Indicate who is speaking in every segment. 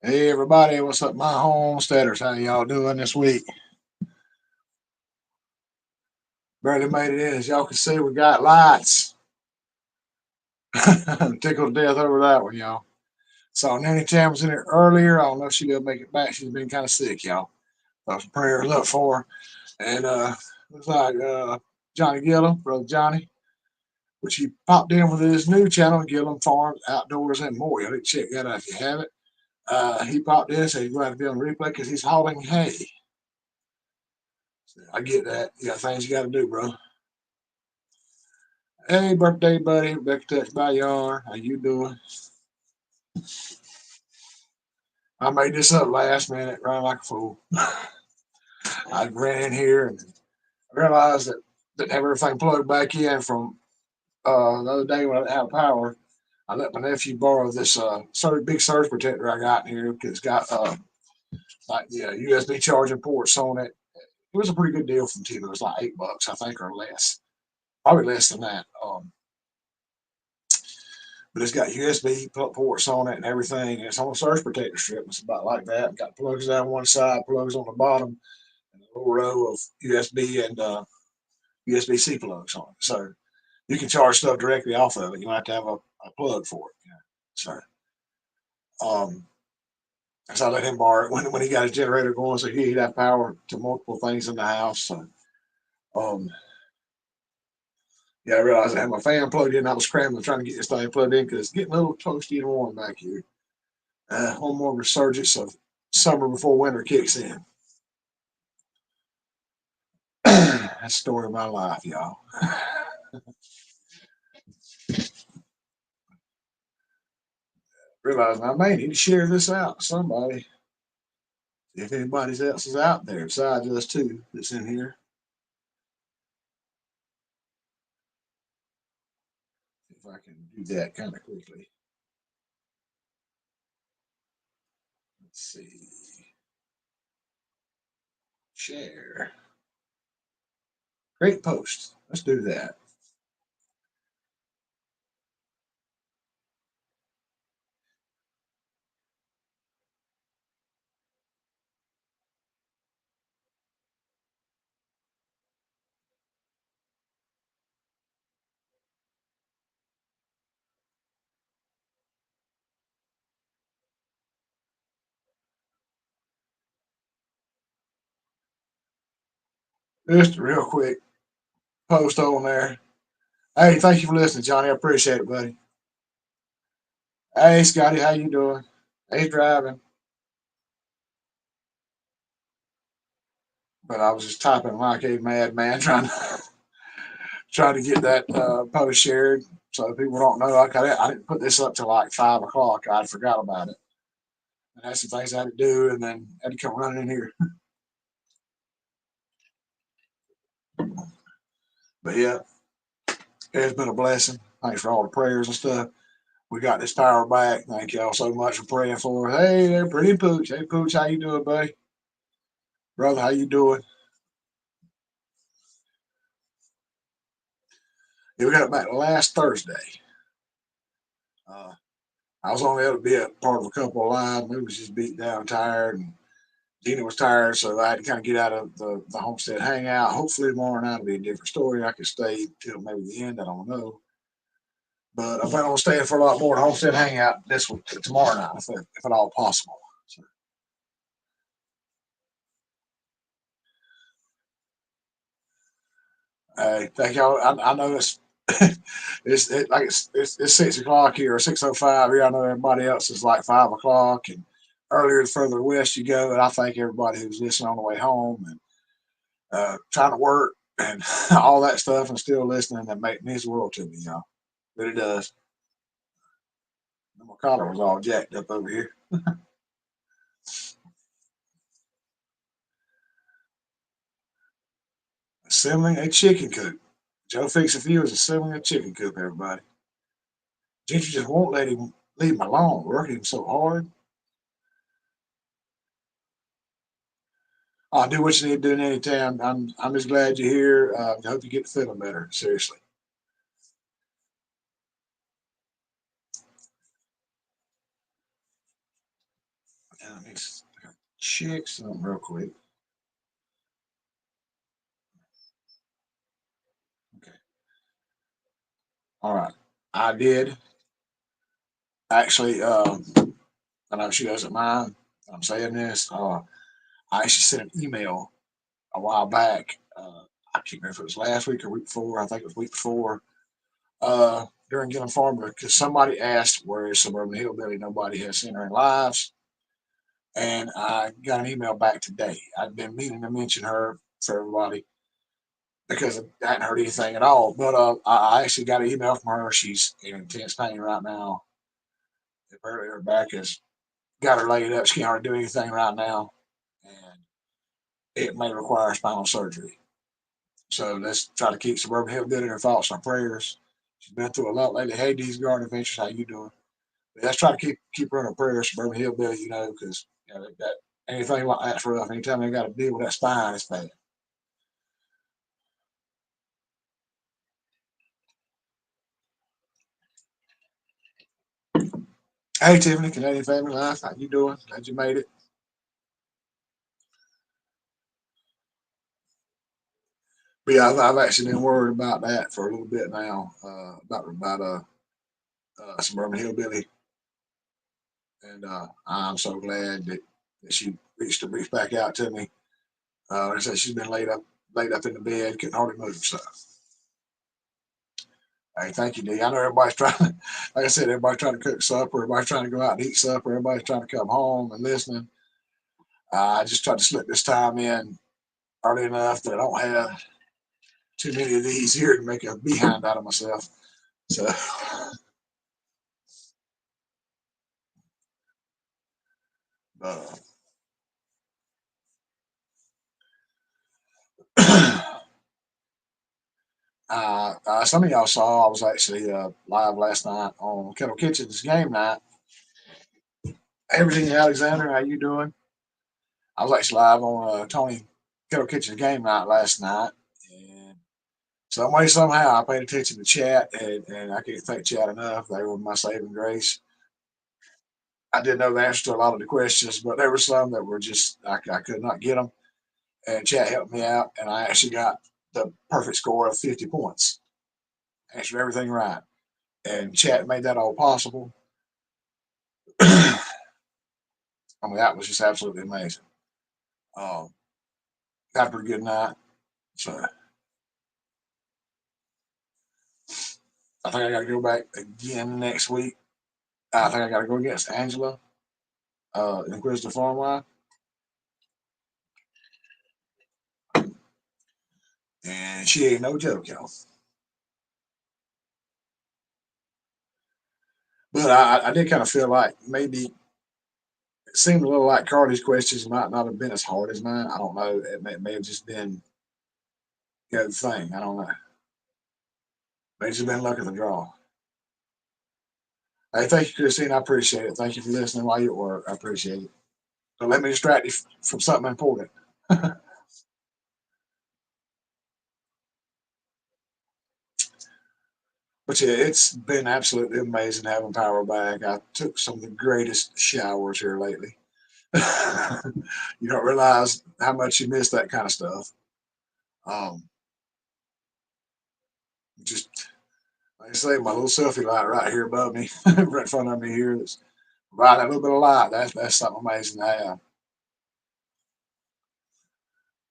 Speaker 1: Hey everybody, what's up, my homesteaders? How y'all doing this week? Barely made it in. As y'all can see, we got lights. Tickled to death over that one, y'all. Saw Nanny Tam was in here earlier. I don't know if she'll make it back. She's been kind of sick, y'all. Thought some prayers up for her. And looks like Johnny Gillum, brother Johnny, which he popped in with his new channel, Gillum Farms, Outdoors, and More. Y'all need to check that out if you haven't. He popped in, so he's going to be on the replay because he's hauling hay. So I get that. You got things you got to do, bro. Hey, birthday buddy, Rebecca Touch by Yar. How you doing? I made this up last minute, running like a fool. I ran in here and realized that didn't have everything plugged back in from the other day when I didn't have power. I let my nephew borrow this big surge protector I got in here because it's got USB charging ports on it. It was a pretty good deal from Timo. It was like $8, I think, or less. Probably less than that. But it's got USB ports on it and everything. And it's on a surge protector strip. It's about like that. Got plugs down one side, plugs on the bottom, and a little row of USB and USB-C plugs on it. So you can charge stuff directly off of it. You don't have to have a plug for it. So, um, so I let him borrow it when he got his generator going, so he'd have power to multiple things in the house. So, um, yeah, I realized I had my fan plugged in. I was scrambling trying to get this thing plugged in because it's getting a little toasty and warm back here. One more resurgence of summer before winter kicks in. That's the story of my life, y'all. Realizing I may need to share this out to somebody. If anybody else is out there besides us two that's in here. If I can do that kind of quickly. Let's see. Share. Great post. Let's do that. Just a real quick post on there. Hey, thank you for listening, Johnny. I appreciate it, buddy. Hey, Scotty, how you doing? He's driving, but I was just typing like a madman trying to get that post shared so people don't know. Like I didn't put this up till like 5 o'clock. I forgot about it, and that's the things I had to do, and then I had to come running in here. But yeah, it's been a blessing. Thanks for all the prayers and stuff. We got this power back. Thank y'all so much for praying for us. Hey there, pretty Pooch. Hey Pooch, how you doing, buddy? Brother, how you doing? Yeah, we got it back last Thursday. Uh, I was only able to be a part of a couple of lives. We was just beat down, tired, and Gina was tired, so I had to kind of get out of the homestead hangout. Hopefully tomorrow night will be a different story. I could stay till maybe the end. I don't know. But I plan on staying for a lot more at homestead hangout this week, tomorrow night, if at all possible. So, thank y'all. I know it's 6 o'clock here or 6:05 here. I know everybody else is like 5 o'clock, and earlier the further west you go. And I thank everybody who's listening on the way home and trying to work and all that stuff and still listening. That means the world to me, y'all. Really does. My collar was all jacked up over here. Assembling a chicken coop. Joe Fix a Few is assembling a chicken coop, everybody. Ginger just won't let him leave him alone, working him so hard. I'll do what you need to do anytime. I'm just glad you're here. I hope you get feeling better. Seriously. And let me check something real quick. Okay. All right. I did actually. I know she doesn't mind. I'm saying this. I actually sent an email a while back. I can't remember if it was last week or week before. I think it was week before. During Gillen Farmer, because somebody asked where is Suburban Hillbilly. Nobody has seen her in lives, and I got an email back today. I've been meaning to mention her for everybody because I hadn't heard anything at all. But I actually got an email from her. She's in intense pain right now. Apparently, her back has got her laid up. She can't hardly do anything right now, and it may require spinal surgery. So let's try to keep Suburban Hillbilly in her thoughts and prayers. She's been through a lot lately. Hey, these Garden Adventures, how you doing? But let's try to keep her in our prayers, Suburban Hillbilly, because that anything like that's rough. Anytime they got to deal with that spine, it's bad. Hey, Tiffany, Canadian Family Life, how you doing? Glad you made it. But yeah, I've actually been worried about that for a little bit now, about Suburban Hillbilly, and I'm so glad that she reached back out to me. Like I said, she's been laid up in the bed, couldn't hardly move. So, hey, thank you, D. I know everybody's trying. Like I said, everybody's trying to cook supper. Everybody's trying to go out and eat supper. Everybody's trying to come home and listening. I just tried to slip this time in early enough that I don't have too many of these here to make a behind out of myself. So, uh, some of y'all saw I was actually live last night on Kettle Kitchen's game night. Everything, Alexander, how you doing? I was actually live on Tony Kettle Kitchen's game night last night, and some way somehow I paid attention to chat, and I can't thank chat enough. They were my saving grace. I didn't know the answer to a lot of the questions, but there were some that were just I could not get them, and chat helped me out, and I actually got the perfect score of 50 points. Answered everything right, and chat made that all possible. I mean, that was just absolutely amazing. Um, Got a pretty good night, so I think I got to go back again next week. I think I got to go against Angela, Inquisitor Farmline, and she ain't no joke, y'all. But I did kind of feel like maybe it seemed a little like Cardi's questions might not have been as hard as mine. I don't know. It may have just been the thing. I don't know. May just been luck of the draw. Hey, thank you, Christine. I appreciate it. Thank you for listening while you're at work. I appreciate it. Don't let me distract you from something important. But yeah, it's been absolutely amazing having power back. I took some of the greatest showers here lately. You don't realize how much you miss that kind of stuff. Um, just like I say, my little selfie light right here above me, right in front of me here, that's providing a little bit of light. That's something amazing to have.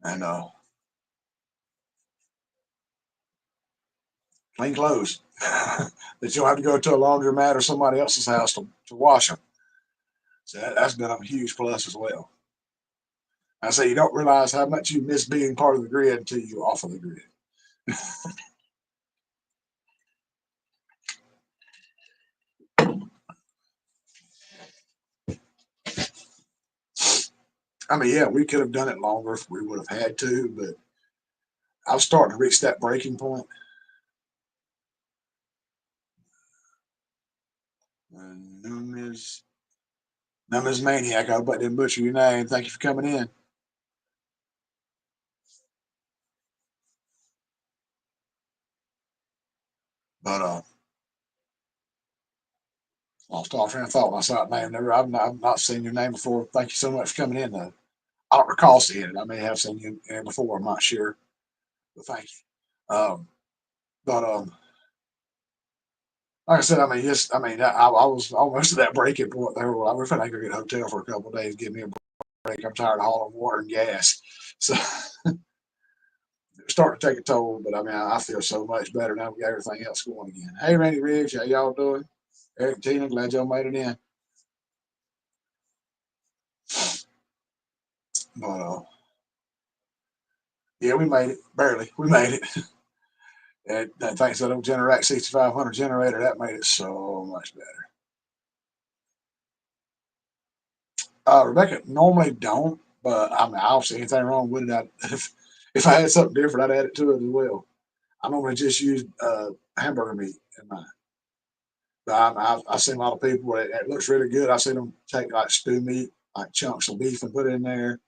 Speaker 1: And clean clothes that you don't have to go to a laundromat or somebody else's house to wash them. So that's been a huge plus as well. I say you don't realize how much you miss being part of the grid until you're off of the grid. I mean, yeah, we could have done it longer if we would have had to, but I was starting to reach that breaking point. Numbers, Numbers Maniac, I hope I didn't butcher your name. Thank you for coming in. But Lost all train of thought when I saw that name. I've not seen your name before. Thank you so much for coming in, though. I don't recall seeing it. I may have seen you in before. I'm not sure, but thank you. But like I said, I mean, yes, I mean, I was almost at that breaking point there. Well, we're finna go get a hotel for a couple of days, give me a break. I'm tired of hauling water and gas, so it's starting to take a toll. But I mean, I feel so much better now. We got everything else going again. Hey, Randy Riggs, how y'all doing? Eric and Tina, glad y'all made it in. But yeah, we made it barely. We made it. And thanks to that old Generac 6500 generator, that made it so much better. Rebecca, normally don't, but I mean, I don't see anything wrong with it. If I had something different, I'd add it to it as well. I normally just use hamburger meat in mine. But I've seen a lot of people where it looks really good. I've seen them take like stew meat, like chunks of beef, and put it in there,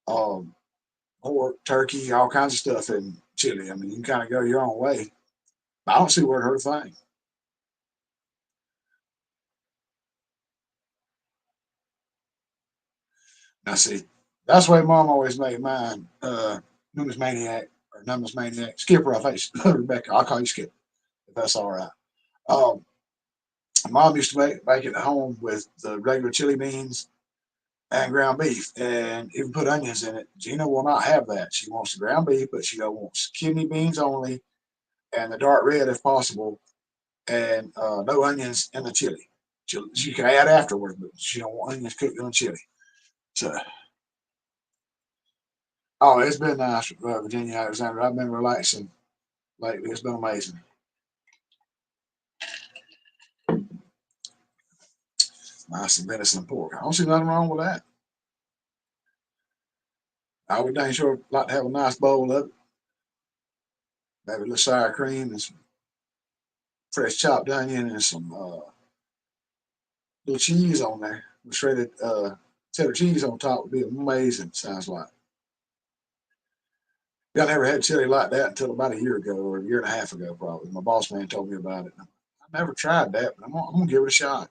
Speaker 1: um, pork, turkey, all kinds of stuff in chili. I mean, you can kind of go your own way. But I don't see where it hurt a thing. Now, see, that's the way Mom always made mine. Numbers Maniac or Numbers Maniac. Skipper, I think. Rebecca, I'll call you Skipper if that's all right. Um, Mom used to make it at home with the regular chili beans and ground beef, and even put onions in it. Gina will not have that. She wants the ground beef, but she wants kidney beans only, and the dark red if possible, and no onions in the chili. You can add afterwards, but she don't want onions cooked in the chili. So, oh, it's been nice, Virginia, Alexander. I've been relaxing lately. It's been amazing. Nice and venison and pork. I don't see nothing wrong with that. I would dang sure like to have a nice bowl of it. Maybe a little sour cream and some fresh chopped onion and some little cheese on there. With shredded cheddar cheese on top would be amazing, sounds like. Yeah, I never had chili like that until about a year ago or a year and a half ago, probably. My boss man told me about it. I never tried that, but I'm gonna give it a shot.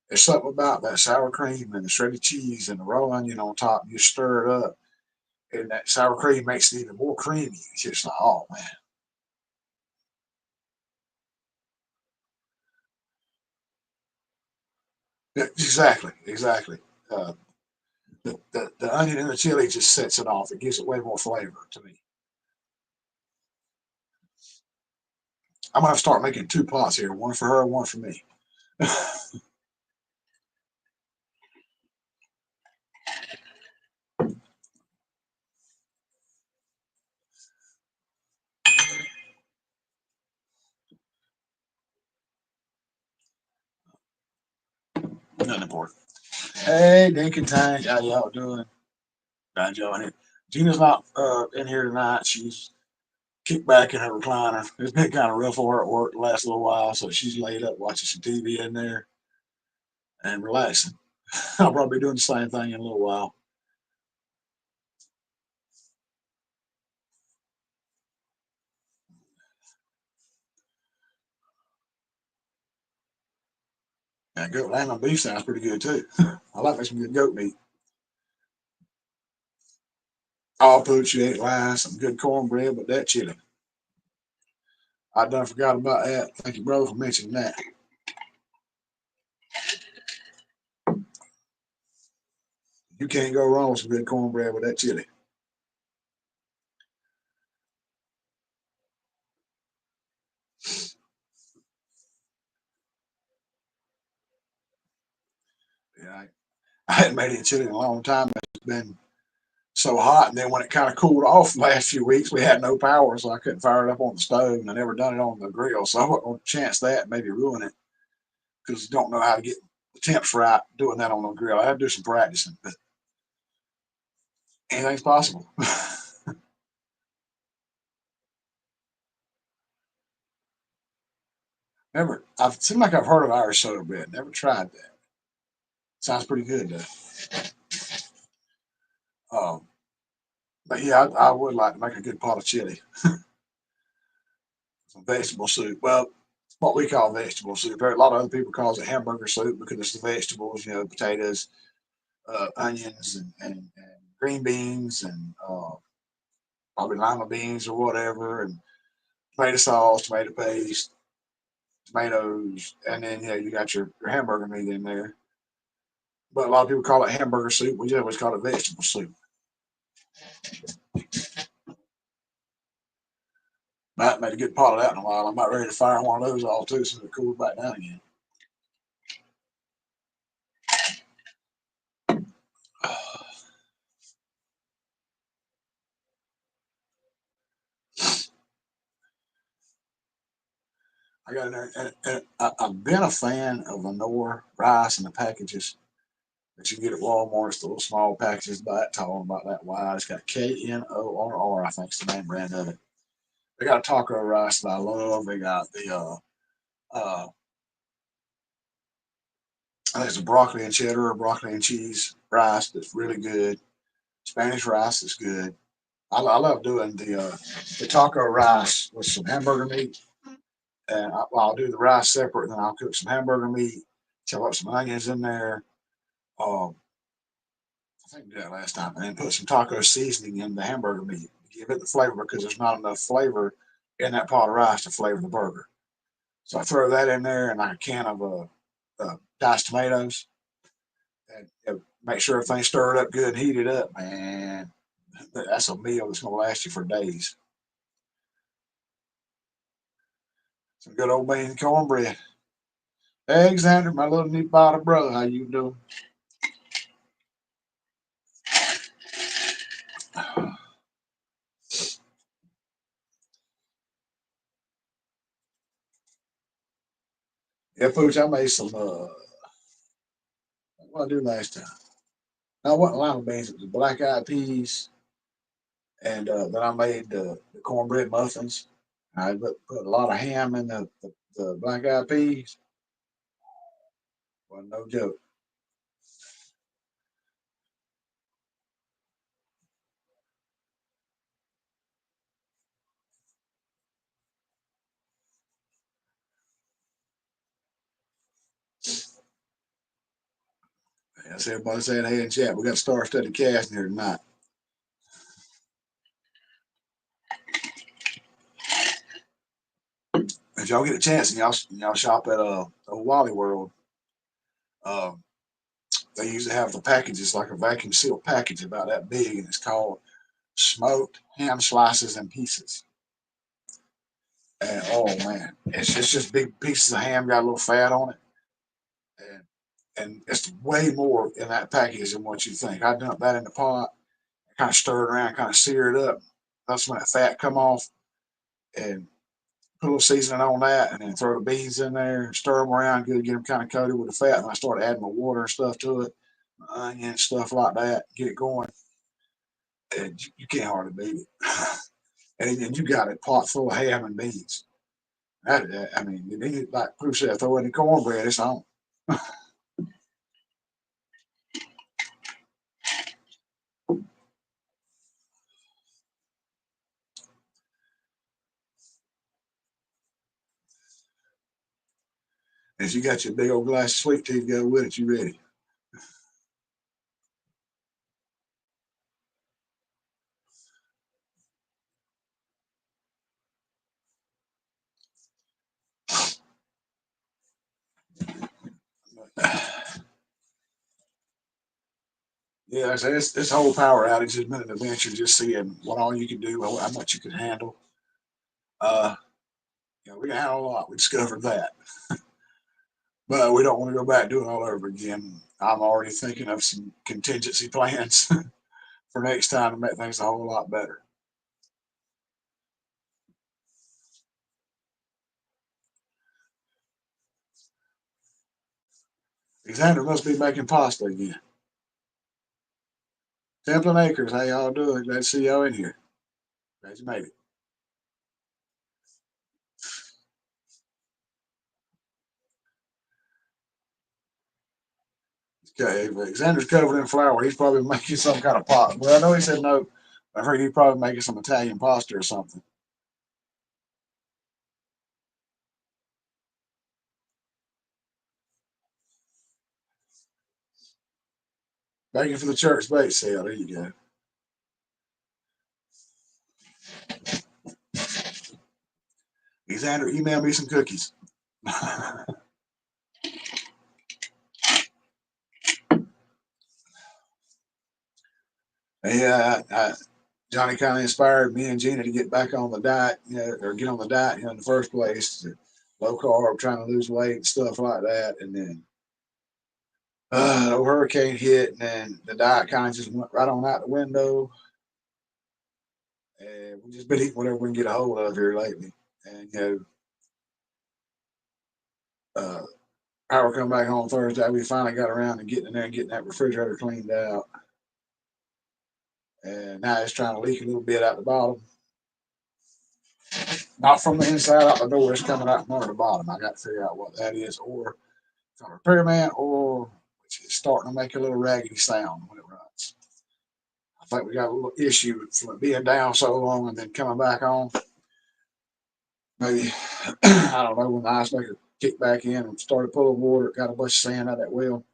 Speaker 1: There's something about that sour cream and the shredded cheese and the raw onion on top. You stir it up, and that sour cream makes it even more creamy. It's just like, oh man. Yeah, exactly, exactly. Uh, the onion and the chili just sets it off. It gives it way more flavor to me. I'm gonna have to start making two pots here, one for her, one for me. Nothing important. Hey, Dink and Tank, how y'all doing? Glad y'all here. Gina's not in here tonight. She's kicked back in her recliner. It's been kind of rough for her at work the last little while, so she's laid up watching some TV in there and relaxing. I'll probably be doing the same thing in a little while. And goat lamb and beef sounds pretty good too. I like me some good goat meat. All pooch, you ain't lying. Some good cornbread with that chili. I done forgot about that. Thank you, brother, for mentioning that. You can't go wrong with some good cornbread with that chili. Yeah, I hadn't made any chili in a long time. It's been so hot, and then when it kind of cooled off the last few weeks, we had no power, so I couldn't fire it up on the stove, and I never done it on the grill, so I wasn't going to chance that and maybe ruin it because I don't know how to get the temps right doing that on the grill. I have to do some practicing, but anything's possible. Never. I've seemed like I've heard of Irish soda bread. Never tried that. Sounds pretty good though. Um, but yeah, I would like to make a good pot of chili, some vegetable soup. Well, what we call vegetable soup. A lot of other people calls it hamburger soup because it's the vegetables, potatoes, onions, and green beans, and probably lima beans or whatever, and tomato sauce, tomato paste, tomatoes, and then you got your hamburger meat in there. But a lot of people call it hamburger soup. We just always call it vegetable soup. Might made a good pot of that in a while. I'm about ready to fire one of those all too, so it cools back down again. I got in there, and I've been a fan of Lenore rice in the packages that you get at Walmart. It's the little small packages about that tall and about that wide. It's got KNORR, I think is the name brand of it. They got a taco rice that I love. They got the I think it's a broccoli and cheddar or broccoli and cheese rice that's really good. Spanish rice is good. I love doing the taco rice with some hamburger meat, and I'll do the rice separate, and then I'll cook some hamburger meat, chop up some onions in there. Um, I think I did that last time, and then put some taco seasoning in the hamburger meat to give it the flavor because there's not enough flavor in that pot of rice to flavor the burger. So I throw that in there and like a can of diced tomatoes, and make sure everything's stirred up good and heated up. Man, that's a meal that's gonna last you for days. Some good old bean and cornbread. Hey, Alexander, my little new bottle brother, how you doing? Yeah, Pooch, I made some. What did I do last time? No, it wasn't lima beans. It was black eyed peas, and then I made the cornbread muffins. I put a lot of ham in the black eyed peas. Well, no joke. That's everybody saying, hey, in chat, we got star-studded cast in here tonight. If y'all get a chance and y'all shop at Wally World, uh, they usually have the packages like a vacuum sealed package about that big, and it's called smoked ham slices and pieces. And oh man, it's just big pieces of ham, got a little fat on it, and it's way more in that package than what you think. I dumped that in the pot, kind of stir it around, kind of sear it up. That's when that fat come off, and put a little seasoning on that, and then throw the beans in there, stir them around good, get them kind of coated with the fat. And I start adding my water and stuff to it, onion stuff like that, get it going, and you can't hardly beat it. And then you got a pot full of ham and beans. I mean, you need it like Pooh said, throw in the cornbread, it's on. If you got your big old glass of sweet tea to go with it, you ready. Yeah, I say this whole power outage has been an adventure just seeing what all you can do, how much you can handle. Uh, we can handle a lot. We discovered that. But we don't want to go back doing it all over again. I'm already thinking of some contingency plans for next time to make things a whole lot better. Alexander must be making pasta again. Templin Acres, how y'all doing? Glad to see y'all in here. Glad you made it. Okay, if Alexander's covered in flour. He's probably making some kind of pot. Well, I know he said no. I heard he's probably making some Italian pasta or something. Begging for the church bait sale. There you go. Alexander, email me some cookies. Yeah, Johnny kind of inspired me and Gina to get back on the diet, or get on the diet, in the first place. Low carb, trying to lose weight and stuff like that. And then the hurricane hit, and then the diet kind of just went right on out the window. And we've just been eating whatever we can get a hold of here lately. And uh, power come back on Thursday. We finally got around to getting in there and getting that refrigerator cleaned out. And now it's trying to leak a little bit out the bottom. Not from the inside out the door, it's coming out from under the bottom. I got to figure out what that is, or from a repairman, or it's starting to make a little raggedy sound when it runs. I think we got a little issue from it being down so long and then coming back on. Maybe, I don't know, when the ice maker kicked back in and started pulling water, it got a bunch of sand out of that well.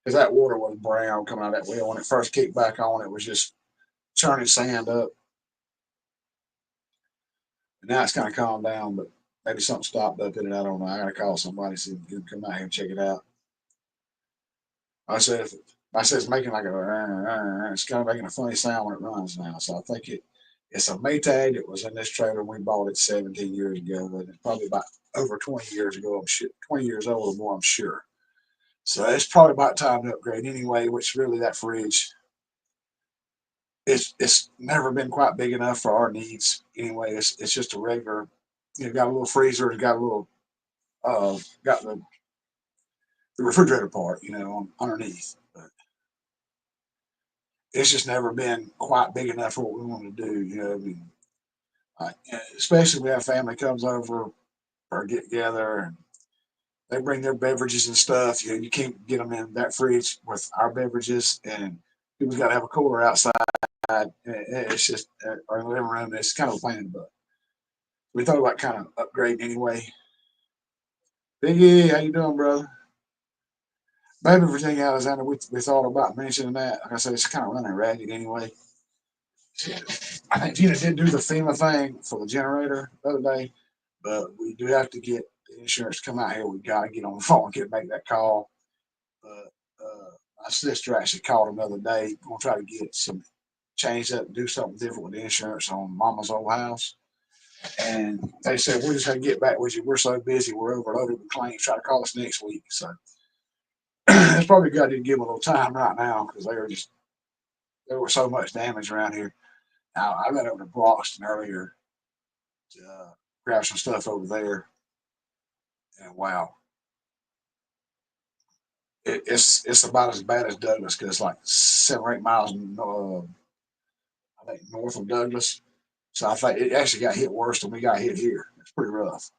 Speaker 1: Because that water was brown coming out of that well. When it first kicked back on, it was just churning sand up. And now it's kind of calmed down, but maybe something stopped up in it. I don't know. I got to call somebody, see if they can come out here and check it out. I said, if I said it's making like it's kind of making a funny sound when it runs now. So I think it's a Maytag that was in this trailer when we bought it 17 years ago. And it's probably about over 20 years ago. I'm sure 20 years old or more. I'm sure. So it's probably about time to upgrade anyway. Which really that fridge, it's never been quite big enough for our needs anyway. It's just a regular. Got a little freezer. It's got a little got the refrigerator part. Underneath. But it's just never been quite big enough for what we want to do. I mean, especially when our family comes over or get together and they bring their beverages and stuff. You can't get them in that fridge with our beverages, and people's got to have a cooler outside. It's just or in the living room. It's kind of a pain in the butt. We thought about kind of upgrading anyway. Biggie, how you doing, brother? Baby Virginia Alexander, we thought about mentioning that. Like I said, it's kind of running ragged anyway. I think Gina did do the FEMA thing for the generator the other day, but we do have to get the insurance to come out here. We got to get on the phone and make that call. But my sister actually called another day. Gonna try to get some change up, do something different with the insurance on Mama's old house. And they said we're just gonna get back with you. We're so busy, we're overloaded with claims. Try to call us next week. So it's probably got to give them a little time right now because there was so much damage around here. Now I got over to Broxton earlier to grab some stuff over there, and wow, it's about as bad as Douglas because it's like 7 or 8 miles, I think, north of Douglas. So I think it actually got hit worse than we got hit here. It's pretty rough.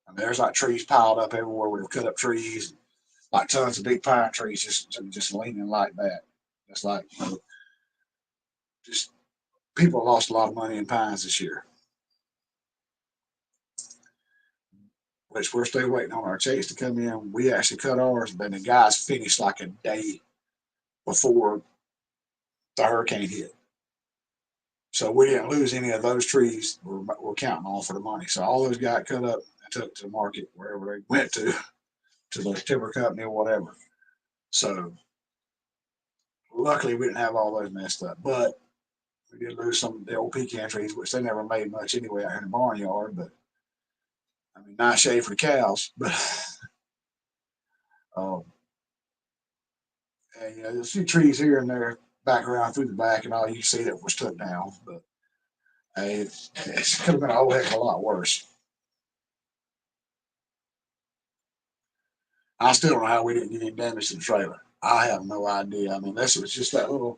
Speaker 1: I mean, there's like trees piled up everywhere. We've cut up trees, like tons of big pine trees, just leaning like that. It's like just people lost a lot of money in pines this year, which we're still waiting on our checks to come in. We actually cut ours, but the guys finished like a day before the hurricane hit. So we didn't lose any of those trees we're counting on for the money. So all those got cut up and took to the market wherever they went to the timber company or whatever. So luckily we didn't have all those messed up. But we did lose some of the old pecan trees, which they never made much anyway out in the barnyard. But I mean, nice shade for the cows. But um, and there's a few trees here and there back around through the back, and all you see that was took down. But hey, it could have been a whole heck of a lot worse. I still don't know how we didn't get any damage to the trailer. I have no idea. I mean, this was just that little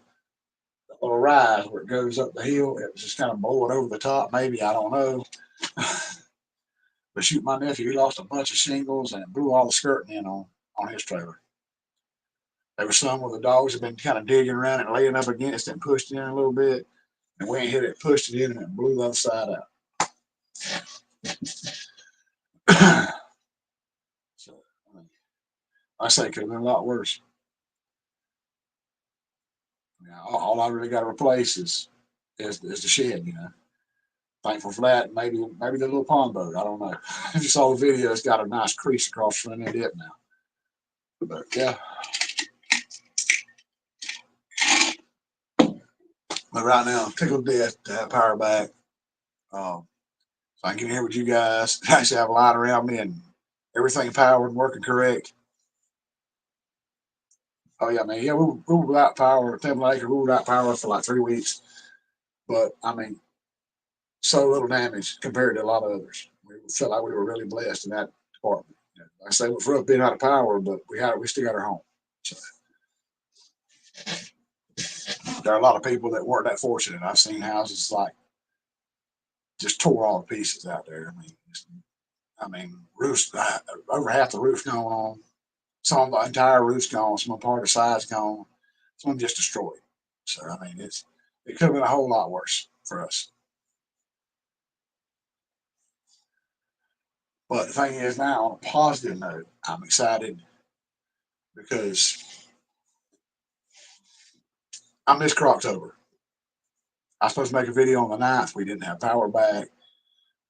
Speaker 1: rise where it goes up the hill. It was just kind of blowing over the top. Maybe I don't know. But shoot, my nephew, he lost a bunch of shingles and it blew all the skirting in on his trailer. There was some where the dogs had been kind of digging around it, laying up against it, and pushed it in a little bit. And we hit it, pushed it in, and it blew the other side out. So, I say it could have been a lot worse. All I really got to replace is the shed. Thankful for that. Maybe the little pond boat. I don't know. I just saw the video. It's got a nice crease across the front end of it now. But yeah. But right now, I'm tickled to death to have power back. So I can get here with you guys. Actually have a light around me and everything powered and working correct. Oh yeah, man. Yeah, we were without power. 10 acre, we were without power for like 3 weeks. But I mean, so little damage compared to a lot of others. We felt like we were really blessed in that department. Like I say, it was rough being out of power, but we still got our home. So there are a lot of people that weren't that fortunate. I've seen houses like just tore all to pieces out there. I mean, roofs over half the roof gone on. Some of the entire roof's gone. Some part of the side's gone. Some just destroyed. So I mean, it could have been a whole lot worse for us. But the thing is, now on a positive note, I'm excited because I missed Croctober. I was supposed to make a video on the 9th. We didn't have power back.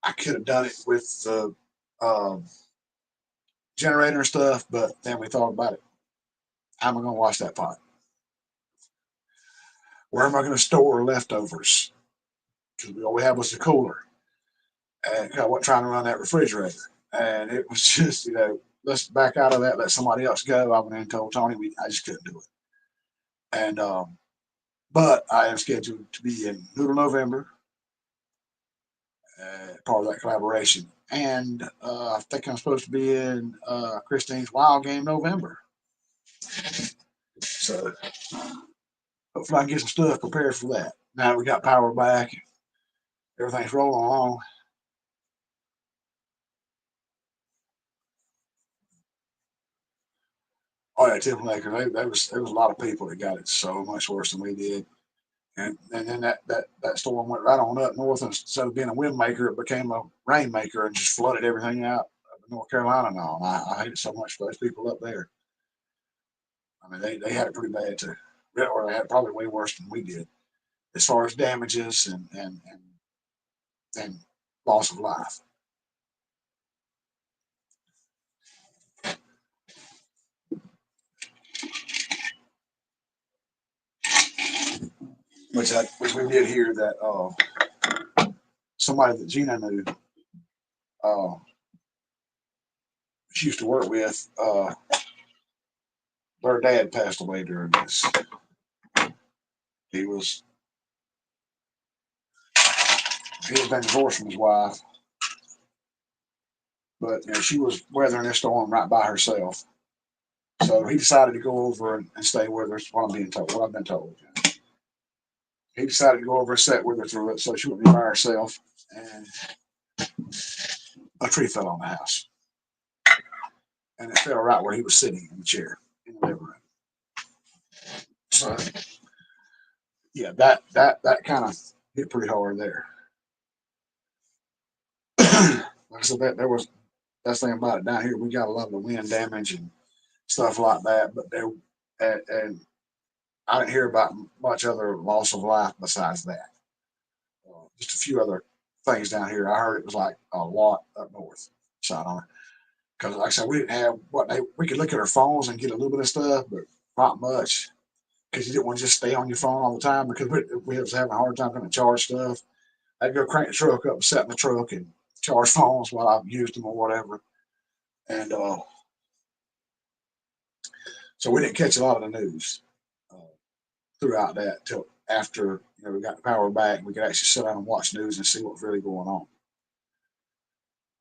Speaker 1: I could have done it with the uh, generator and stuff, but then we thought about it. How am I going to wash that pot? Where am I going to store leftovers? Because all we had was the cooler. And I wasn't trying to run that refrigerator. And it was just, let's back out of that, let somebody else go. I went in and told Tony I just couldn't do it. And but I am scheduled to be in Noodle November, part of that collaboration. And I think I'm supposed to be in Christine's Wild Game November. So hopefully I can get some stuff prepared for that. Now we got power back, everything's rolling along. Oh yeah, Timberlake. There was a lot of people that got it so much worse than we did. And then that storm went right on up north, and instead of being a wind maker, it became a rain maker and just flooded everything out of North Carolina and all. And I hate it so much for those people up there. I mean, they had it pretty bad too. Or they had probably way worse than we did as far as damages and loss of life. Which we did hear that somebody that Gina knew, uh, she used to work with, their dad passed away during this. He was he had been divorced from his wife, but she was weathering this storm right by herself. So he decided to go over and stay with her. What I'm being told, what I've been told. He decided to go over and sit with her through it, so she wouldn't be by herself. And a tree fell on the house, and it fell right where he was sitting in the chair in the living room. So yeah, that kind of hit pretty hard there. Like I said, there was that's the thing about it down here. We got a lot of the wind damage and stuff like that, but there and I didn't hear about much other loss of life besides that. Just a few other things down here. I heard it was like a lot up north. So I don't know. Because like I said, we didn't have we could look at our phones and get a little bit of stuff, but not much. Because you didn't want to just stay on your phone all the time because we was having a hard time trying to charge stuff. I'd go crank the truck up and sit in the truck and charge phones while I've used them or whatever. And so we didn't catch a lot of the news uh, throughout that till after we got the power back. We could actually sit down and watch news and see what's really going on.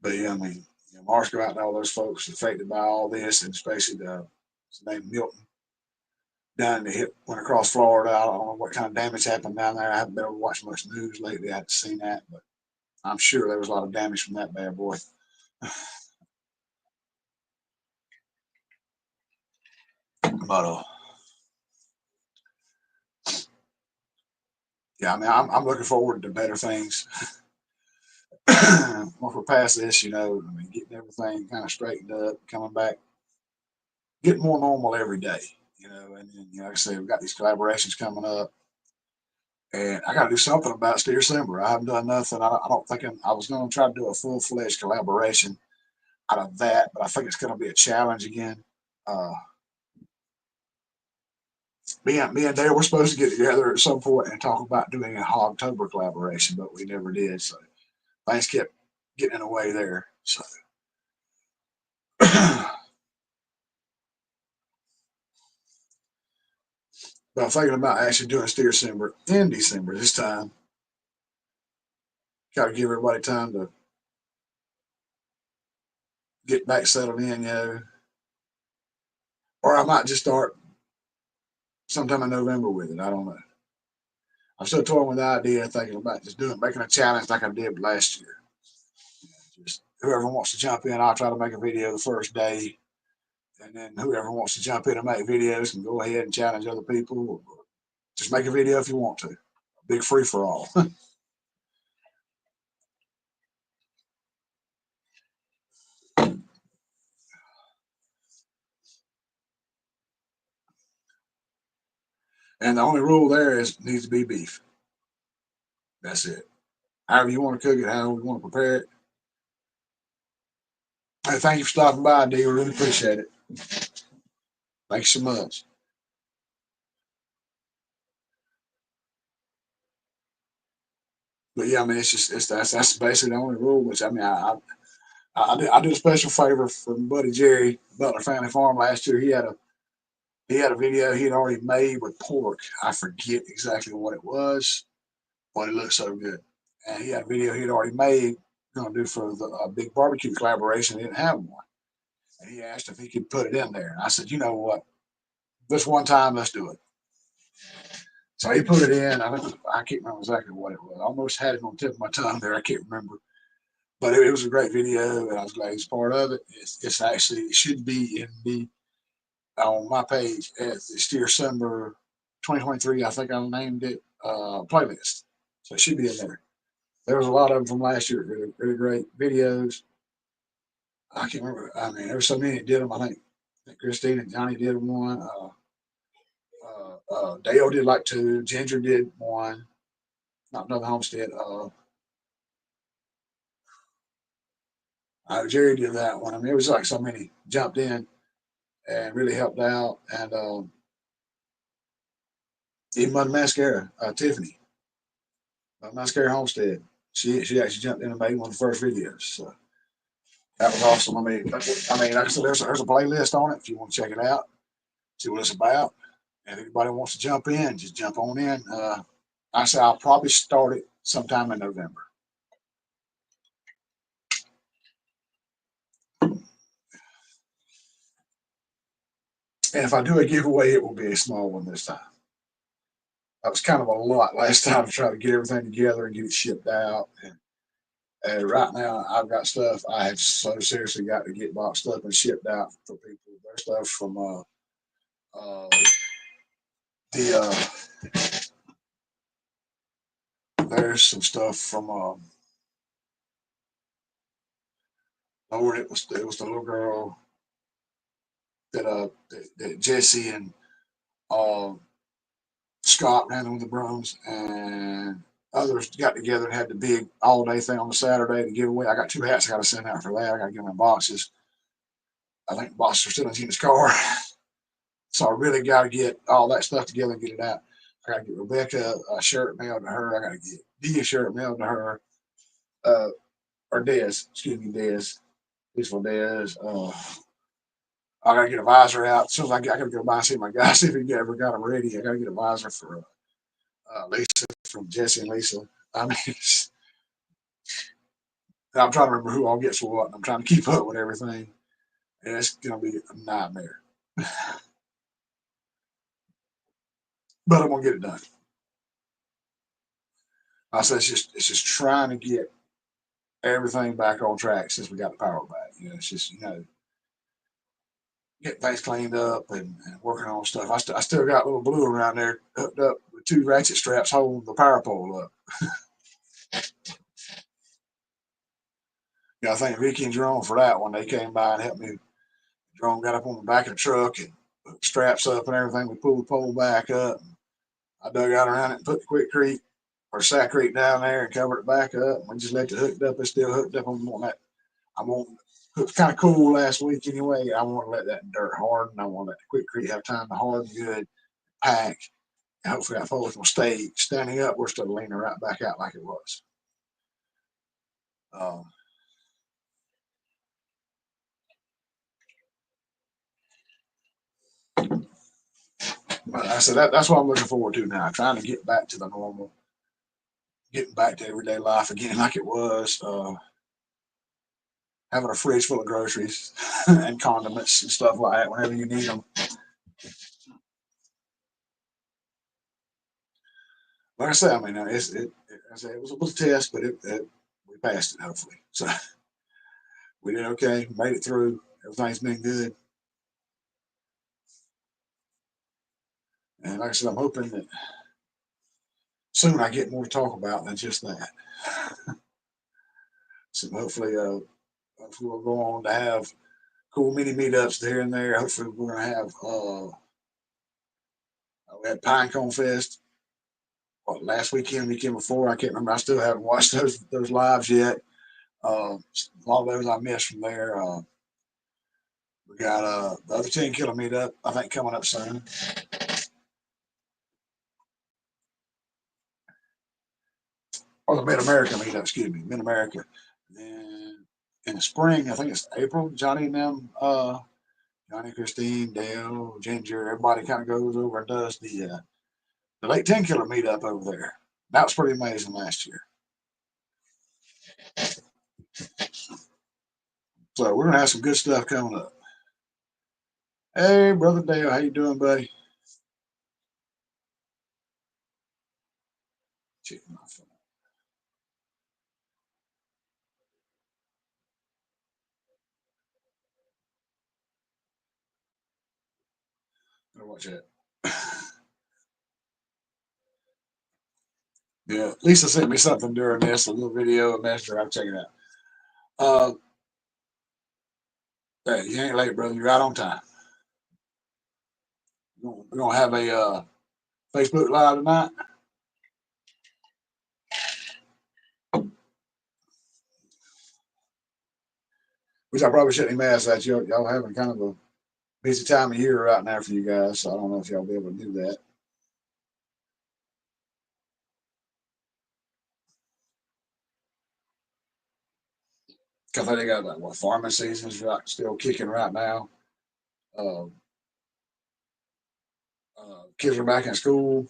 Speaker 1: But yeah, I mean, Marsh go out and all those folks affected by all this, and especially his name Milton down the hit went across Florida. I don't know what kind of damage happened down there. I haven't been able to watch much news lately. I haven't seen that, but I'm sure there was a lot of damage from that bad boy. But yeah, I mean, I'm looking forward to better things. Once we're past this, I mean, getting everything kind of straightened up, coming back, getting more normal every day. you know, and then, you know, like I said, we've got these collaborations coming up, and I got to do something about Steer Simber. I haven't done nothing. I don't think I was going to try to do a full fledged collaboration out of that, but I think it's going to be a challenge again. Uh, me and Dale were supposed to get together at some point and talk about doing a Hogtober collaboration, but we never did. So things kept getting in the way there. So, but I'm thinking about actually doing a Steer Simber in December this time. Got to give everybody time to get back settled in, you know. Or I might just start sometime in November with it. I don't know. I'm still toying with the idea, thinking about just making a challenge like I did last year. Just whoever wants to jump in, I'll try to make a video the first day, and then whoever wants to jump in and make videos can go ahead and challenge other people. Just make a video if you want to. A big free for all. And the only rule there is it needs to be beef. That's it. However you want to cook it, however you want to prepare it. Hey, thank you for stopping by, D. We really appreciate it. Thanks so much. But yeah, I mean, that's basically the only rule. Which I mean, I did a special favor for my buddy Jerry Butler Family Farm last year. He had a video he had already made with pork. I forget exactly what it was, but it looked so good. And he had a video he had already made going to do for the big barbecue collaboration. He didn't have one, and he asked if he could put it in there. And I said, you know what? This one time, let's do it. So he put it in. I can't remember exactly what it was. I almost had it on the tip of my tongue there. I can't remember. But it was a great video, and I was glad he's part of it. It's actually, it should be in the on my page at the Steer Summer 2023. I think I named it playlist, so it should be in there. There was a lot of them from last year. Really, really great videos. I can't remember. I mean, there were so many that did them. I think Christine and Johnny did one. Dale did like two. Ginger did one. Not another Homestead. Jerry did that one. I mean, it was like so many jumped in and really helped out. And even Mother Mascara, Tiffany, Mascara Homestead, she actually jumped in and made one of the first videos. So that was awesome. I mean, like I said, there's a playlist on it if you want to check it out, see what it's about. And if anybody wants to jump in, just jump on in. I say I'll probably start it sometime in November. And if I do a giveaway, it will be a small one this time. That was kind of a lot last time to try to get everything together and get it shipped out. And right now, I've got stuff I have so seriously got to get boxed up and shipped out for people. There's stuff from uh, the there's some stuff from Lord. It was the little girl that Jesse and uh, Scott ran on the brooms, and others got together and had the big all day thing on the Saturday to give away. I got two hats I got to send out for that. I got to give them boxes. I think the boxes are still in Gina's car. So I really got to get all that stuff together and get it out. I got to get Rebecca a shirt mailed to her. I got to get Dee a shirt mailed to her. Uh, or Des, excuse me, Des. Peaceful Des. I got to get a visor out. As soon as I got to go by and see my guy, see if he ever got them ready. I got to get a visor for Lisa from Jesse and Lisa. I mean, I'm trying to remember who all gets what. And I'm trying to keep up with everything. And it's going to be a nightmare. But I'm going to get it done. I said it's just trying to get everything back on track since we got the power back. You know, it's just, you know, getting things cleaned up and working on stuff. I still got little blue around there hooked up with two ratchet straps holding the power pole up. Yeah, I thank Vicky and Jerome for that one. They came by and helped me. Jerome got up on the back of the truck and put the straps up and everything. We pulled the pole back up. I dug out around it and put the quickcrete or saccrete down there and covered it back up. We just left it hooked up. It's still hooked up on that. I won't. It was kind of cool last week anyway. I want to let that dirt harden. I want to let the quickcrete have time to harden good, pack, and hopefully that pole will stay standing up. We're still leaning right back out like it was. Um, but I said that's what I'm looking forward to now. Trying to get back to the normal, getting back to everyday life again like it was. Having a fridge full of groceries and condiments and stuff like that whenever you need them. Like I said, I mean, I said, it was a test, but we passed it hopefully. So we did okay, made it through. Everything's been good, and like I said, I'm hoping that soon I get more to talk about than just that. So hopefully we'll go on to have cool mini meetups here and there. Hopefully we're gonna have we had Pinecone Fest last weekend before. I can't remember. I still haven't watched those lives yet. A lot of those I missed from there. We got the other 10 kilo meetup, I think, coming up soon. Or the Mid America meetup, excuse me, Mid America. Then in the spring, I think it's April, Johnny and them, Johnny, Christine, Dale, Ginger, everybody kind of goes over and does the late 10 kilo meetup over there. That was pretty amazing last year. So we're gonna have some good stuff coming up. Hey, brother Dale, how you doing, buddy? Check my phone. Better watch that. Yeah, Lisa sent me something during this, a little video, a messenger. I'll check it out. Uh, hey, you ain't late, brother. You're right on time. We're gonna have a Facebook Live tonight, which I probably shouldn't even ask that. Y'all having kind of a busy time of year right now for you guys, so I don't know if y'all be able to do that. Cause they got like what farming seasons right still kicking right now. Uh, Kids are back in school,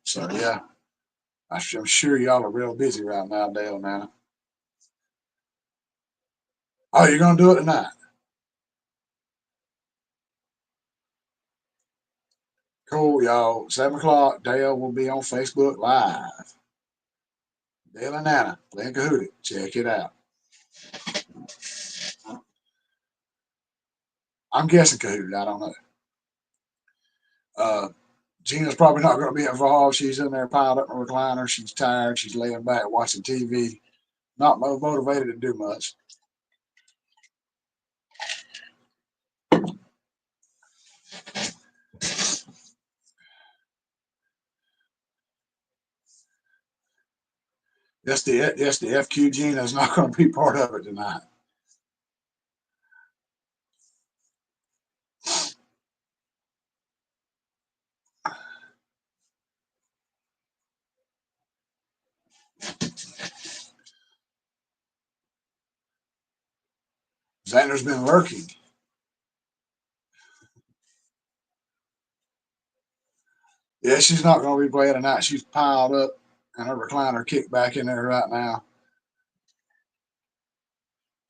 Speaker 1: so yeah, I'm sure y'all are real busy right now, Dale. Now, oh, you're gonna do it tonight? Cool, y'all. 7 o'clock. Dale will be on Facebook Live. Dale and Nana playing Kahoot. Check it out. I'm guessing Kahoot. I don't know. Uh, Gina's probably not going to be involved. She's in there piled up in a recliner. She's tired. She's laying back watching TV. Not motivated to do much. That's the FQ. Gina's not going to be part of it tonight. Xander's been lurking. Yeah, she's not going to be playing tonight. She's piled up and her recliner kicked back in there right now.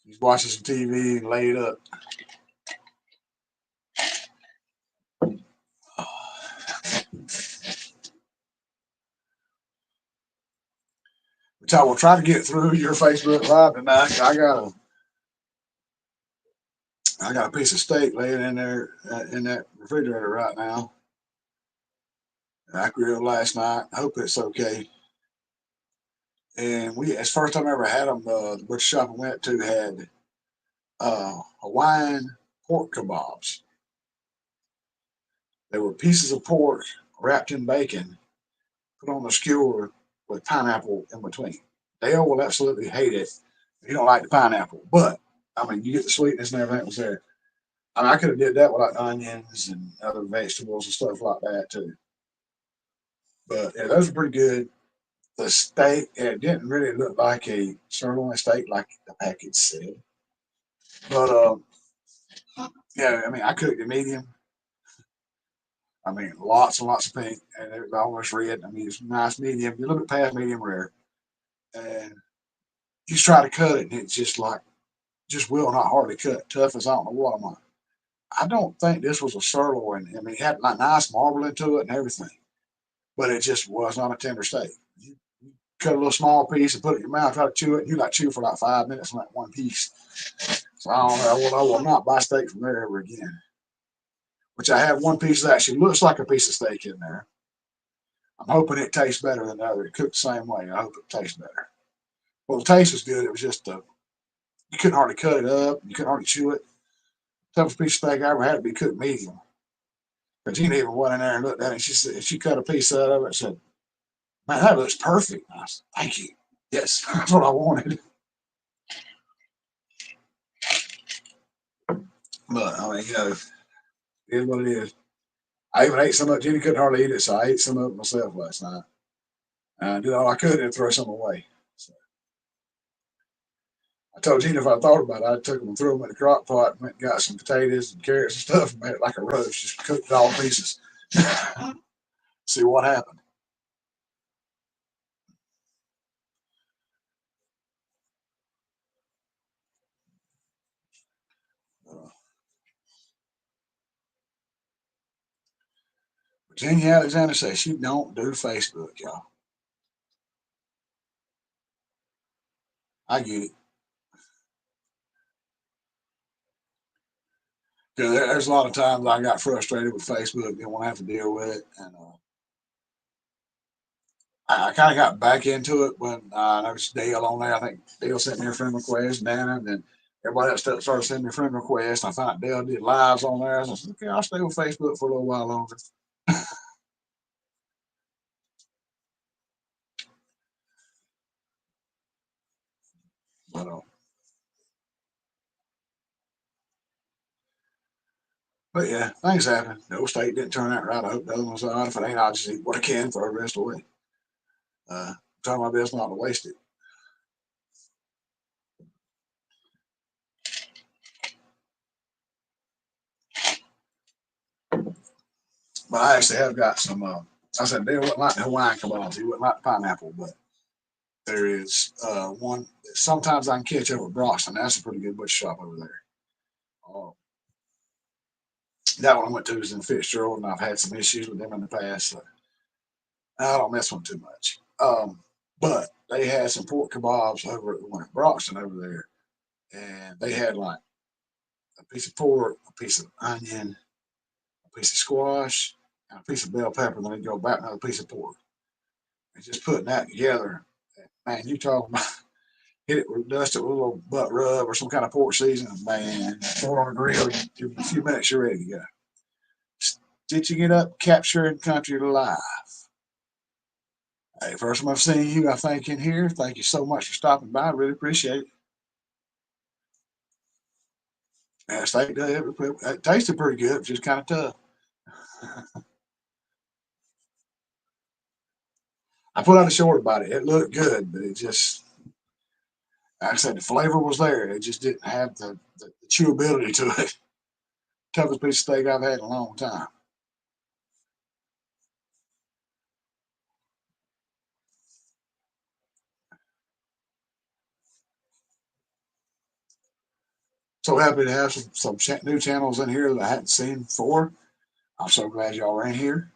Speaker 1: She's watching some TV and laid up. Which I will try to get through your Facebook Live tonight. I got a piece of steak laying in there in that refrigerator right now. I grilled last night. I hope it's okay. And it's the first time I ever had them. The butcher shop I went to had Hawaiian pork kebabs. They were pieces of pork wrapped in bacon, put on a skewer with pineapple in between. Dale will absolutely hate it if you don't like the pineapple, but I mean, you get the sweetness and everything that was there. I mean, I could have did that with like onions and other vegetables and stuff like that too. But yeah, those were pretty good. The steak, it didn't really look like a sirloin steak like the package said. But yeah, I mean, I cooked it medium. I mean, lots and lots of pink, and it was almost red. I mean, it's nice medium, a little bit past medium rare. And you try to cut it, and it's just like, just will not hardly cut. Tough as I don't know what I'm on. I don't think this was a sirloin. I mean, it had like nice marble into it and everything, but it just was not a tender steak. You cut a little small piece and put it in your mouth, try to chew it, and you like chew for like 5 minutes on that one piece. So I don't know. I will not buy steak from there ever again. Which I have one piece that actually looks like a piece of steak in there. I'm hoping it tastes better than the other. It cooked the same way. I hope it tastes better. Well, the taste was good. It was just you couldn't hardly cut it up. You couldn't hardly chew it. Toughest piece of steak I ever had to be cooked medium. But Gina even went in there and looked at it. And she said she cut a piece out of it and said, "Man, that looks perfect." And I said, "Thank you. Yes, that's what I wanted." But I mean, it is what it is. I even ate some of it. Jenny couldn't hardly eat it, so I ate some of it myself last night. I did all I could and throw some away. So I told Gina if I thought about it, I took them and threw them in the crock pot and went and got some potatoes and carrots and stuff and made it like a roast, just cooked it all pieces. See what happened. Uh, Virginia Alexander says she don't do Facebook, y'all. I get it. Because there's a lot of times I got frustrated with Facebook, didn't want to have to deal with it. And I kind of got back into it when there was Dale on there. I think Dale sent me a friend request, Nana, and then everybody else started sending me friend requests. I found out Dale did lives on there. I said, okay, I'll stay with Facebook for a little while longer. But, uh, but yeah, things happen. The old state didn't turn out right. I hope the other one's all right. If it ain't, I'll just eat what I can for the rest of the way. Try my best not to waste it. But I actually have got some. I said Dale wouldn't like the Hawaiian kebabs. He wouldn't like the pineapple, but there is one. Sometimes I can catch over at Broxton. That's a pretty good butcher shop over there. Uh, that one I went to was in Fitzgerald, and I've had some issues with them in the past. So I don't mess with them too much. But they had some pork kebabs over at the one at Broxton over there, and they had like a piece of pork, a piece of onion, a piece of squash, and a piece of bell pepper. Then they go back another piece of pork. And just putting that together, man, you talking about hit it with dust it with a little butt rub or some kind of pork seasoning, man. Throw it on the grill. In a few minutes, you're ready to go. Stitching it up, capturing country life. Hey, first time I've seen you, I think, in here. Thank you so much for stopping by. I really appreciate it. And steak, it tasted pretty good, just kind of tough. I put out a short about it. It looked good, but it just, like I said, the flavor was there. It just didn't have the chewability to it. Toughest piece of steak I've had in a long time. So happy to have some new channels in here that I hadn't seen before. I'm so glad y'all are in here.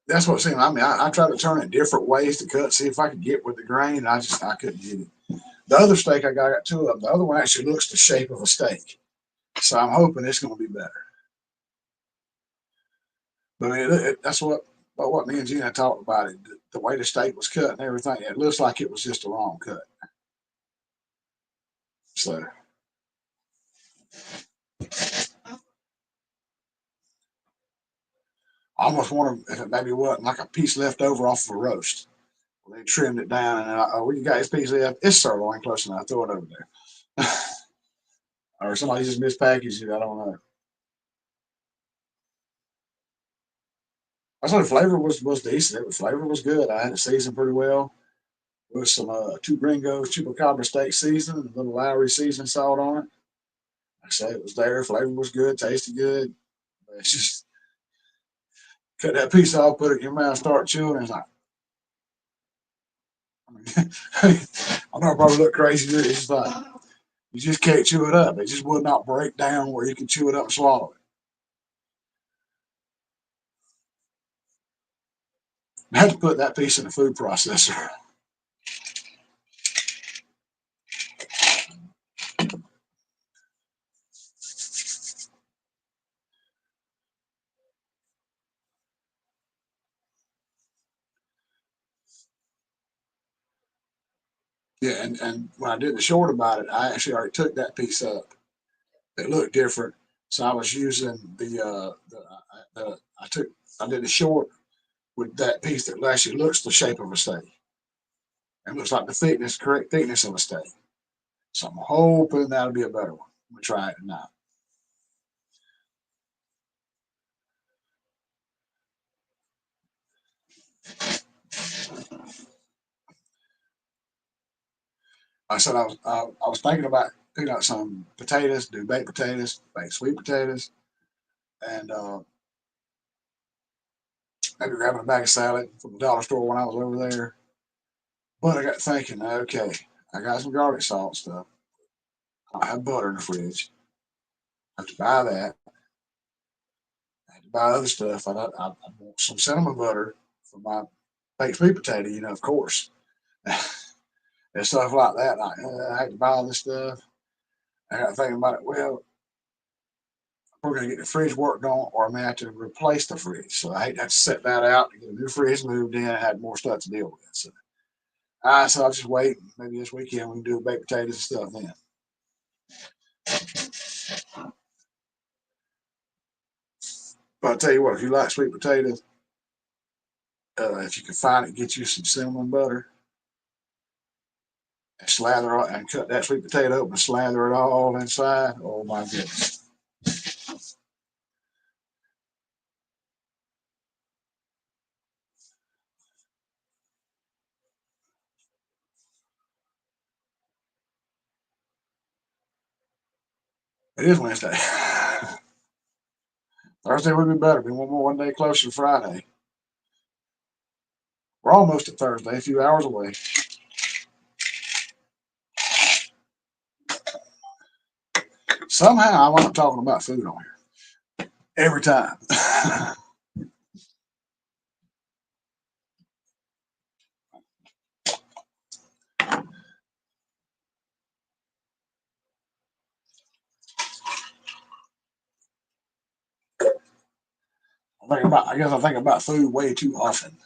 Speaker 1: That's what it seemed. I mean, I tried to turn it different ways to cut, see if I could get with the grain. I couldn't get it. The other steak I got two of them. The other one actually looks the shape of a steak, so I'm hoping it's going to be better. But I mean, that's what me and Gina talked about it. The way the steak was cut and everything, it looks like it was just a wrong cut. So I almost wonder if it maybe wasn't like a piece left over off of a roast. Well, they trimmed it down, and oh, well, you got this piece left. It's sirloin, close enough. Throw it over there. Or somebody just mispackaged it. I don't know. I thought the flavor was decent. The flavor was good. I had it seasoned pretty well. With some two gringos chupacabra steak seasoning, a little Lowry seasoning salt on it. Like I said, it was there. Flavor was good, tasted good. But it's just cut that piece off, put it in your mouth, start chewing, and it's like, I know I probably look crazy. It's just like you just can't chew it up. It just would not break down where you can chew it up and swallow it. I had to put that piece in the food processor. Yeah, and when I did the short about it, I actually already took that piece up. It looked different, so I was using I did a short with that piece that actually looks the shape of a steak. It looks like the thickness, correct thickness of a steak. So I'm hoping that'll be a better one. We'll try it tonight. I said I was thinking about picking out some potatoes, do baked potatoes, baked sweet potatoes, and maybe grabbing a bag of salad from the dollar store when I was over there. But I got thinking, okay, I got some garlic salt stuff. I have butter in the fridge. I have to buy that. I have to buy other stuff. I want some cinnamon butter for my baked sweet potato, of course, and stuff like that. I had to buy all this stuff. I got thinking about it. Well, we're going to get the fridge worked on, or I may have to replace the fridge. So I hate to have to set that out to get a new fridge moved in. I had more stuff to deal with. So I'll just wait. Maybe this weekend we can do baked potatoes and stuff then. But I'll tell you what, if you like sweet potatoes, if you can find it, get you some cinnamon butter and slather and cut that sweet potato up and slather it all inside. Oh my goodness. It is Wednesday. Thursday would be better. Be one day closer to Friday. We're almost at Thursday, a few hours away. Somehow I like talking about food on here every time. I guess I think about food way too often.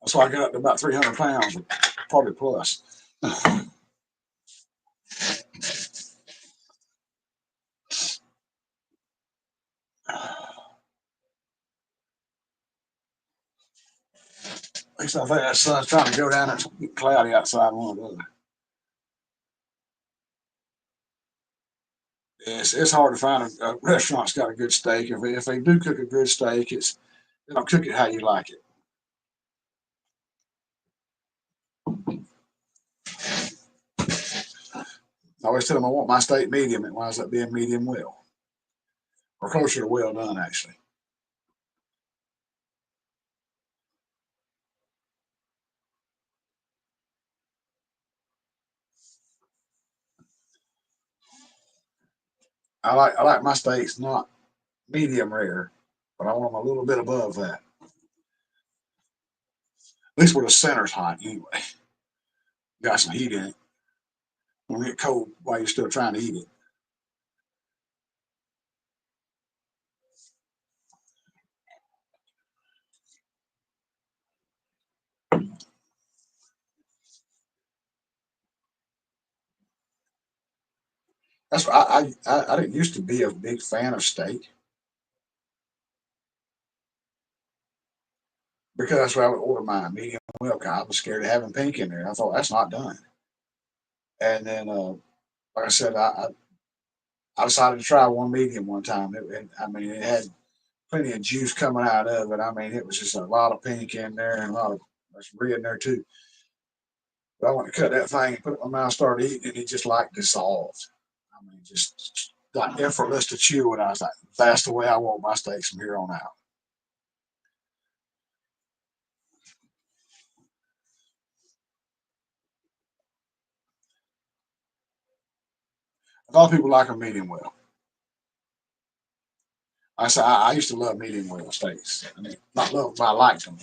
Speaker 1: That's why I got up to about 300 pounds, probably plus. At least I think that sun's trying to go down. It's cloudy outside one or the other. It's hard to find a restaurant that's got a good steak. If they do cook a good steak, they don't cook it how you like it. I always tell them I want my steak medium. It winds up being medium well, or closer to well done, actually. I like my steaks not medium rare, but I want them a little bit above that. At least where the center's hot anyway. Got some heat in it. Don't get cold while you're still trying to eat it. That's why I didn't used to be a big fan of steak because that's why I would order my medium well. 'Cause I was scared of having pink in there. I thought that's not done. And then, like I said, I decided to try one medium one time. I mean, it had plenty of juice coming out of it. I mean, it was just a lot of pink in there and a lot of there's red in there too. But I went to cut that thing and put it in my mouth, started eating, and it just like dissolved. I mean, just like effortless to chew. And I was like, that's the way I want my steaks from here on out. A lot of people like a medium well. I said I used to love medium well steaks. I mean, not love, but I liked them.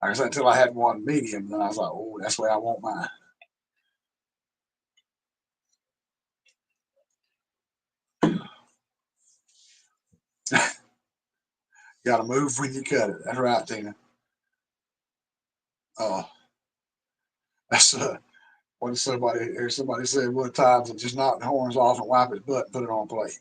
Speaker 1: Like I said, until I had one medium, then I was like, oh, that's the way I want mine. Got to move when you cut it. That's right, Tina. Oh, that's what somebody said one time to just knock the horns off and wipe his butt and put it on a plate.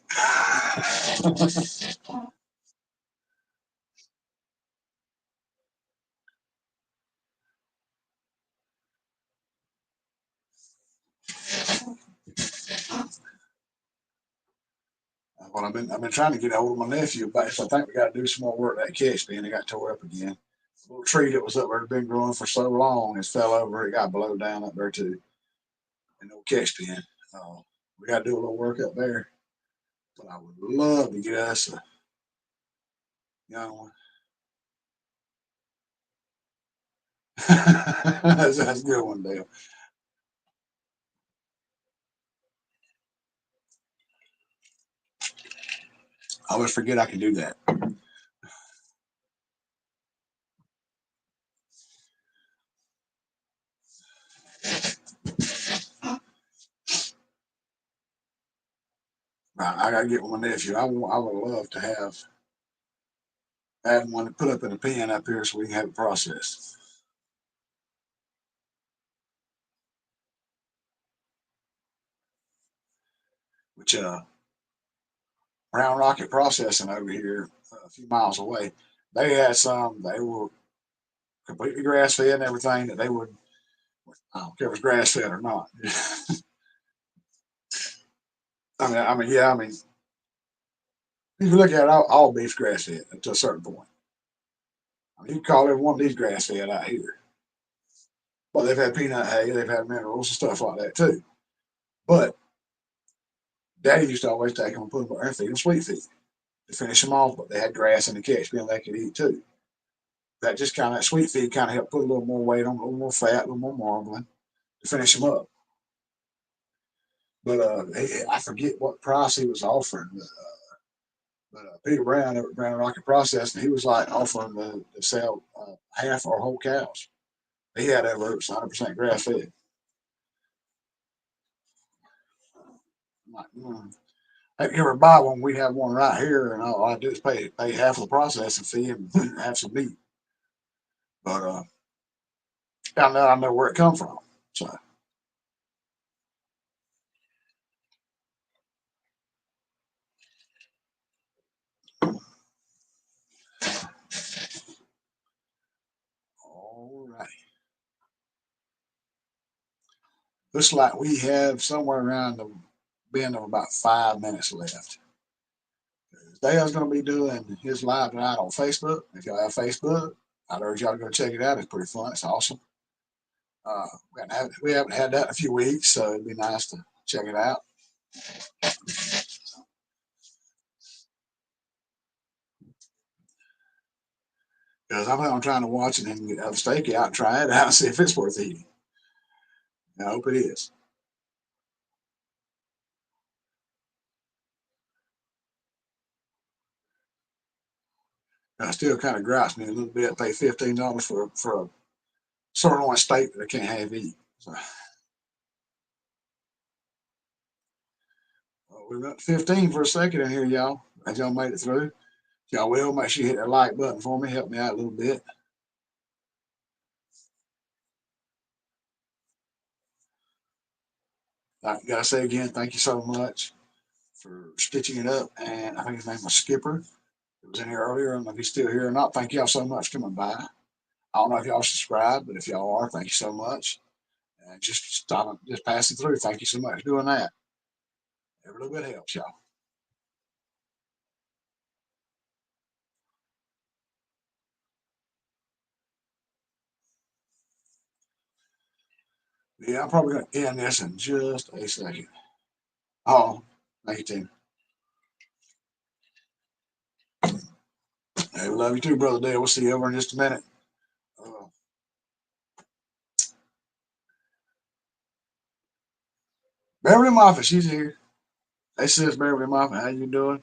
Speaker 1: Well, I've been trying to get a hold of my nephew about so I think we got to do some more work that catch bin. It got tore up again. The little tree that was up there had been growing for so long, it fell over. It got blown down up there too. And no catch bin. Uh, we got to do a little work up there. But I would love to get us a young one. That's a good one, Dale. I always forget I can do that. I got to get with my nephew. I would love to have one to put up in a pen up here so we can have it processed. Which Round Rocket Processing over here, a few miles away, they had some. They were completely grass fed and everything. That they would. I don't care if it's grass fed or not. Yeah. I mean, if you look at it, all beef's grass fed to a certain point. I mean, you can call every one of these grass fed out here. But they've had peanut hay, they've had minerals and stuff like that too. But Daddy used to always take them and put them and feed them sweet feed to finish them off. But they had grass in the catch bin they could eat too. That just kind of sweet feed kind of helped put a little more weight on, a little more fat, a little more marbling to finish them up. But I forget what price he was offering. But Peter Brown at Brown Rocket Processing, he was like offering to sell half or whole cows. He had over 100% grass fed. I'm like, I could ever buy one. We have one right here, and all I do is pay half of the processing fee and have some meat. But I know where it come from. So all right, looks like we have somewhere around the bend of about 5 minutes left. Dale's going to be doing his live tonight on Facebook. If y'all have Facebook, I'd urge y'all to go check it out. It's pretty fun. It's awesome. We haven't had that in a few weeks, so it'd be nice to check it out. Because I'm trying to watch it and have a steak out and try it out and see if it's worth eating. I hope it is. Still kind of gripes me a little bit. Pay $15 for a sirloin steak that I can't have eat. So we went 15 for a second in here, y'all. As y'all made it through. Y'all will make sure you hit that like button for me. Help me out a little bit. I gotta say again, thank you so much. for stitching it up. And I think his name was Skipper. It was in here earlier. I don't know if he's still here or not. Thank y'all so much for coming by. I don't know if y'all subscribe, but if y'all are, thank you so much. And just passing through. Thank you so much for doing that. Every little bit helps y'all. Yeah, I'm probably going to end this in just a second. Oh, thank you, Tim. Hey, we love you too, Brother Dale. We'll see you over in just a minute. Uh, Beverly Moffat, she's here. Hey, sis, Beverly Moffat, how you doing?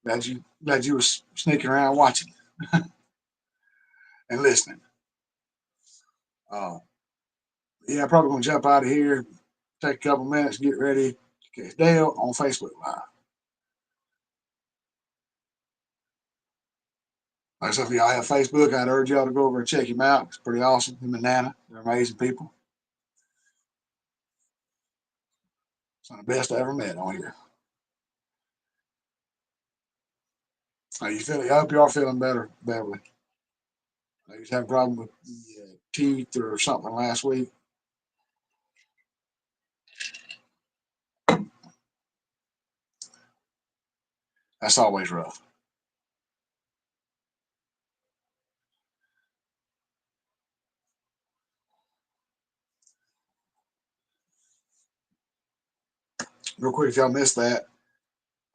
Speaker 1: Glad you was sneaking around watching and listening. Uh, yeah, I'm probably gonna jump out of here, take a couple minutes, get ready to catch Dale on Facebook Live. Like I said, if y'all have Facebook, I'd urge y'all to go over and check him out. It's pretty awesome. Him and Nana, they're amazing people. Some of the best I ever met on here. How you feeling? I hope you are feeling better, Beverly. I just had a problem with the teeth or something last week. That's always rough. Real quick, if y'all missed that,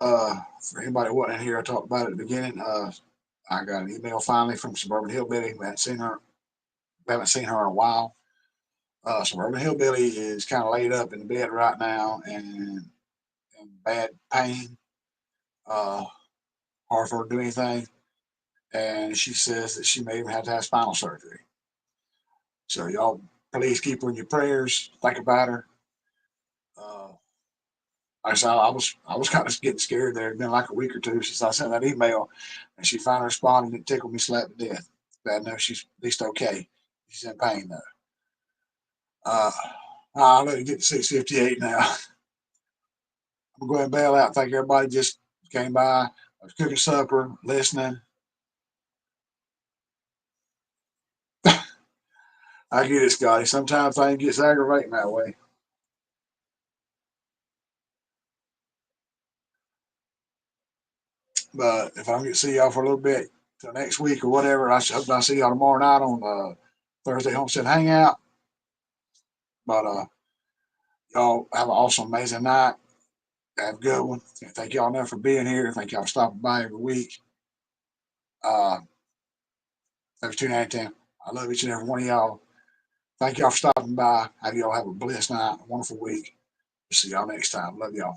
Speaker 1: for anybody who wasn't in here, I talked about it at the beginning. I got an email finally from Suburban Hillbilly. We haven't seen her in a while. Suburban Hillbilly is kind of laid up in the bed right now and in bad pain. Uh, Hard for her to do anything. And she says that she may even have to have spinal surgery. So y'all, please keep her in your prayers. Think about her. Uh, like I said, I was kind of getting scared there. It'd been like a week or two since I sent that email, and she finally responded. And it tickled me slap to death. Bad enough she's at least okay. She's in pain though. Uh, I'll let it get to 6:58 now. I'm going to bail out. Thank everybody just came by. I was cooking supper, listening. I get it, Scotty. Sometimes things gets aggravating that way. But if I don't get to see y'all for a little bit till next week or whatever, I hope I see y'all tomorrow night on Thursday Homestead Hangout. But y'all have an awesome, amazing night. Have a good one. And thank y'all enough for being here. Thank y'all for stopping by every week. Uh, thanks for tuning in. I love each and every one of y'all. Thank y'all for stopping by. Have y'all have a blessed night, a wonderful week. See y'all next time. Love y'all.